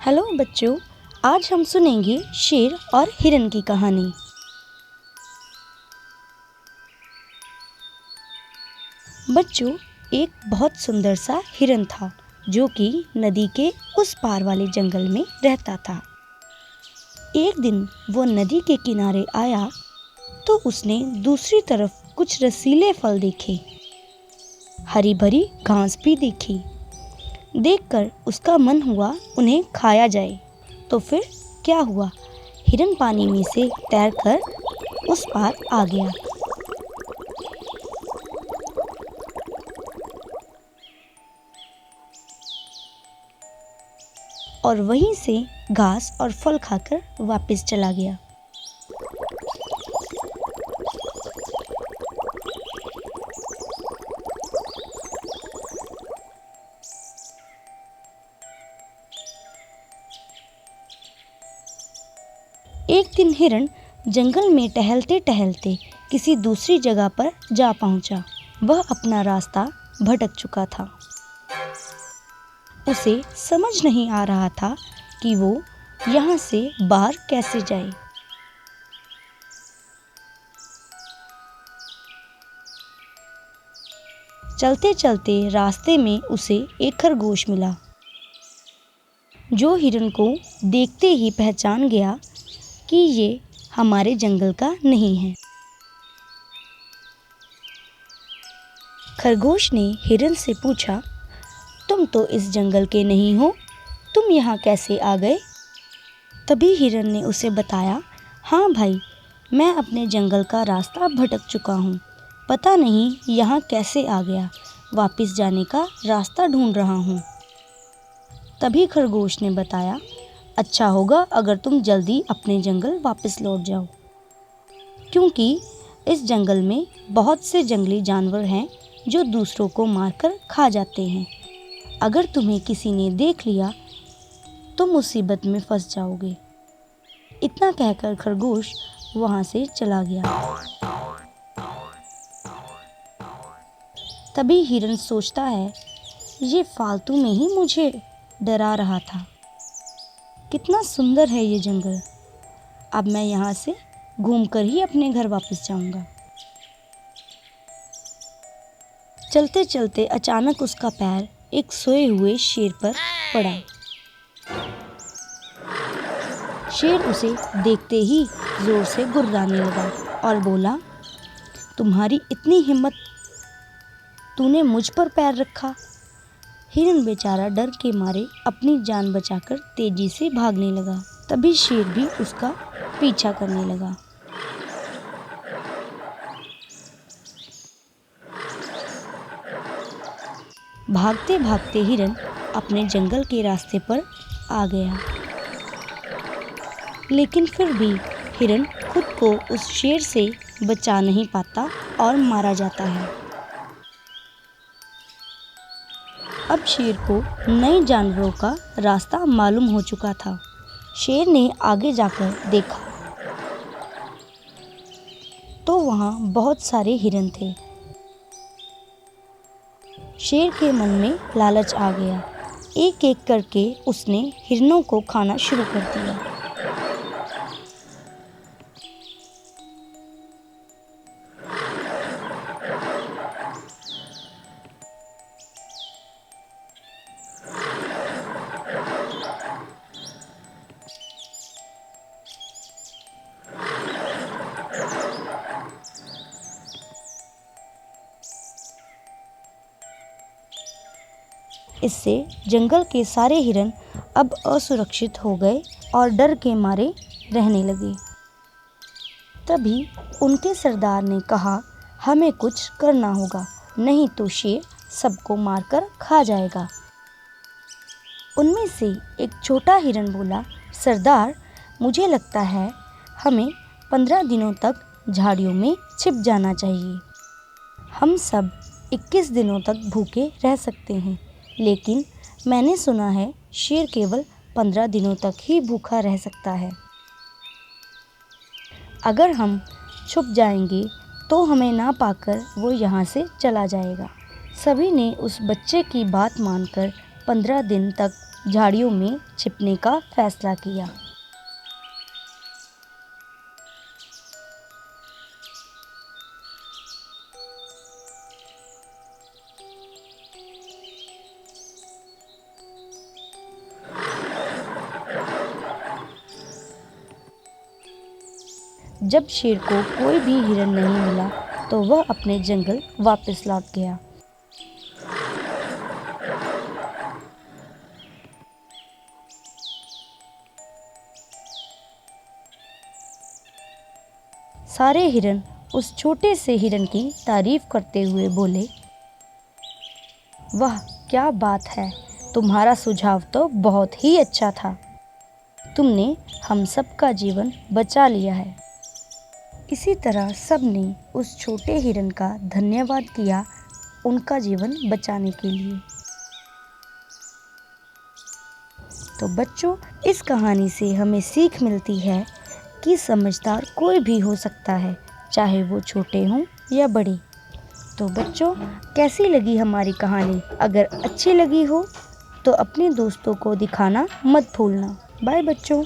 Hello बच्चों, आज हम सुनेंगे शेर और हिरन की कहानी। बच्चों, एक बहुत सुंदर सा हिरन था जो कि नदी के उस पार वाले जंगल में रहता था। एक दिन वो नदी के किनारे आया तो उसने दूसरी तरफ कुछ रसीले फल देखे, हरी भरी घास भी देखी। देखकर उसका मन हुआ उन्हें खाया जाए। तो फिर क्या हुआ, हिरन पानी में से तैरकर उस पार आ गया। और वहीं से घास और फल खाकर वापस चला गया। एक दिन हिरन जंगल में टहलते टहलते किसी दूसरी जगह पर जा पहुंचा। वह अपना रास्ता भटक चुका था। उसे समझ नहीं आ रहा था कि वो यहाँ से बाहर कैसे जाए। चलते चलते रास्ते में उसे एक खरगोश मिला, जो हिरन को देखते ही पहचान गया कि ये हमारे जंगल का नहीं है। खरगोश ने हिरन से पूछा, तुम तो इस जंगल के नहीं हो, तुम यहाँ कैसे आ गए? तभी हिरन ने उसे बताया, हाँ भाई, मैं अपने जंगल का रास्ता भटक चुका हूँ, पता नहीं यहाँ कैसे आ गया, वापस जाने का रास्ता ढूंढ रहा हूँ। तभी खरगोश ने बताया, अच्छा होगा अगर तुम जल्दी अपने जंगल वापस लौट जाओ, क्योंकि इस जंगल में बहुत से जंगली जानवर हैं जो दूसरों को मारकर खा जाते हैं। अगर तुम्हें किसी ने देख लिया तो मुसीबत में फंस जाओगे। इतना कहकर खरगोश वहां से चला गया। तभी हिरन सोचता है, ये फालतू में ही मुझे डरा रहा था। कितना सुंदर है ये जंगल, अब मैं यहाँ से घूमकर ही अपने घर वापस जाऊंगा। चलते चलते अचानक उसका पैर एक सोए हुए शेर पर पड़ा। शेर उसे देखते ही जोर से गुर्राने लगा और बोला, तुम्हारी इतनी हिम्मत, तूने मुझ पर पैर रखा। हिरन बेचारा डर के मारे अपनी जान बचाकर तेजी से भागने लगा। तभी शेर भी उसका पीछा करने लगा। भागते भागते हिरन अपने जंगल के रास्ते पर आ गया, लेकिन फिर भी हिरन खुद को उस शेर से बचा नहीं पाता और मारा जाता है। अब शेर को नए जानवरों का रास्ता मालूम हो चुका था। शेर ने आगे जाकर देखा तो वहाँ बहुत सारे हिरन थे। शेर के मन में लालच आ गया। एक एक करके उसने हिरनों को खाना शुरू कर दिया। इससे जंगल के सारे हिरन अब असुरक्षित हो गए और डर के मारे रहने लगे। तभी उनके सरदार ने कहा, हमें कुछ करना होगा, नहीं तो शेर सबको मारकर खा जाएगा। उनमें से एक छोटा हिरन बोला, सरदार, मुझे लगता है हमें 15 दिनों तक झाड़ियों में छिप जाना चाहिए। हम सब 21 दिनों तक भूखे रह सकते हैं, लेकिन मैंने सुना है शेर केवल 15 दिनों तक ही भूखा रह सकता है। अगर हम छुप जाएंगे तो हमें ना पाकर वो यहाँ से चला जाएगा। सभी ने उस बच्चे की बात मानकर 15 दिन तक झाड़ियों में छिपने का फैसला किया। जब शेर को कोई भी हिरन नहीं मिला तो वह अपने जंगल वापस लौट गया। सारे हिरन उस छोटे से हिरन की तारीफ करते हुए बोले, वाह क्या बात है, तुम्हारा सुझाव तो बहुत ही अच्छा था। तुमने हम सबका जीवन बचा लिया है। इसी तरह सबने उस छोटे हिरन का धन्यवाद किया उनका जीवन बचाने के लिए। तो बच्चों, इस कहानी से हमें सीख मिलती है कि समझदार कोई भी हो सकता है, चाहे वो छोटे हों या बड़े। तो बच्चों, कैसी लगी हमारी कहानी? अगर अच्छी लगी हो तो अपने दोस्तों को दिखाना मत भूलना। बाय बच्चों।